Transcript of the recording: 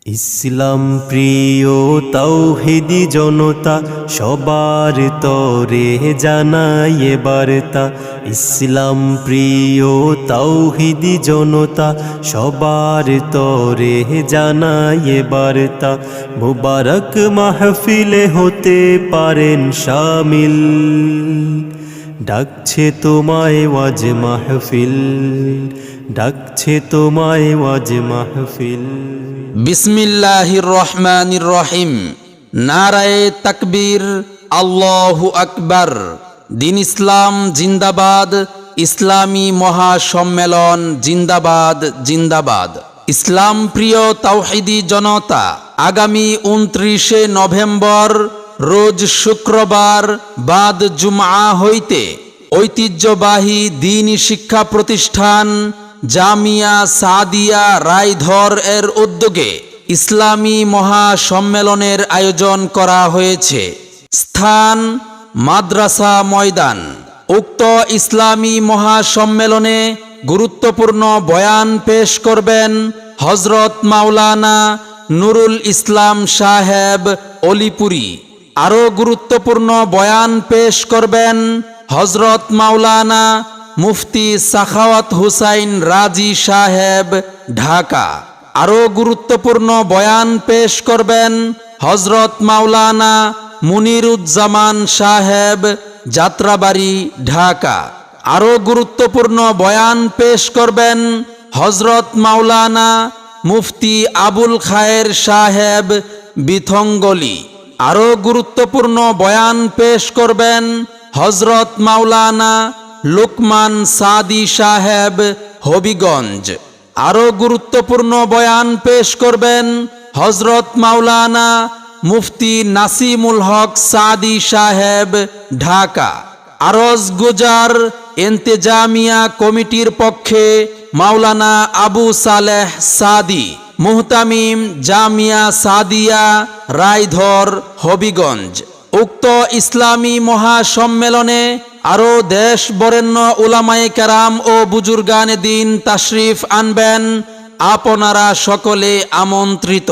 ইসলাম প্রিয় তাওহীদি জনতা সবার তরে জানায় বার্তা। ইসলাম প্রিয় তাওহীদি জনতা সবার তরে জানায় বার্তা। মুবারক মাহফিলে হতে পারেন শামিল, ডাকছে তোমায় ওয়াজ মাহফিল, ডাকছে তোমায় ওয়াজ মাহফিল। বিসমিল্লাহির রহমানির রহিম। নারায়ে তাকবীর, আল্লাহু আকবার। দিন ইসলাম জিন্দাবাদ, ইসলামী মহাসম্মেলন জিন্দাবাদ জিন্দাবাদ। ইসলাম প্রিয় তাওহীদি জনতা, আগামী 29শে নভেম্বর রোজ শুক্রবার বাদ জুমআ হইতে ঐতিহ্যবাহী দ্বীনি শিক্ষা প্রতিষ্ঠান জামিয়া সাদিয়া রায়ধর এর উদ্যোগে ইসলামী মহাসম্মেলনের আয়োজন করা হয়েছে। স্থান মাদ্রাসা ময়দান। উক্ত ইসলামী মহাসম্মেলনে গুরুত্বপূর্ণ বয়ান পেশ করবেন হযরত মাওলানা নুরুল ইসলাম সাহেব অলিপুরি। আরও গুরুত্বপূর্ণ বয়ান পেশ করবেন হযরত মাওলানা মুফতি সাখাওয়াত হুসাইন রাজি সাহেব ঢাকা। আরও গুরুত্বপূর্ণ বয়ান পেশ করবেন হযরত মাওলানা মুনিরুজ্জামান সাহেব যাত্রাবাড়ি ঢাকা। আরও গুরুত্বপূর্ণ বয়ান পেশ করবেন হযরত মাওলানা মুফতি আবুল খায়ের সাহেব বিথঙ্গলি। আরও গুরুত্বপূর্ণ বয়ান পেশ করবেন হযরত মাওলানা লুকমান সাদি সাহেব হবিগঞ্জ। আরও গুরুত্বপূর্ণ বয়ান পেশ করবেন হযরত মাওলানা মুফতি নাসিমুল হক সাদি সাহেব ঢাকা। আরজ গুজার ইন্তেজামিয়া কমিটির পক্ষে মাওলানা আবু সালেহ সাদি, মুহতামিম জামিয়া সাদিয়া রায়ধর হবিগঞ্জ। উক্ত ইসলামী মহাসম্মেলনে আরও দেশ বরেণ্য উলামায়ে কেরাম ও বুজুর্গানে দিন তাশরিফ আনবেন। আপনারা সকলে আমন্ত্রিত।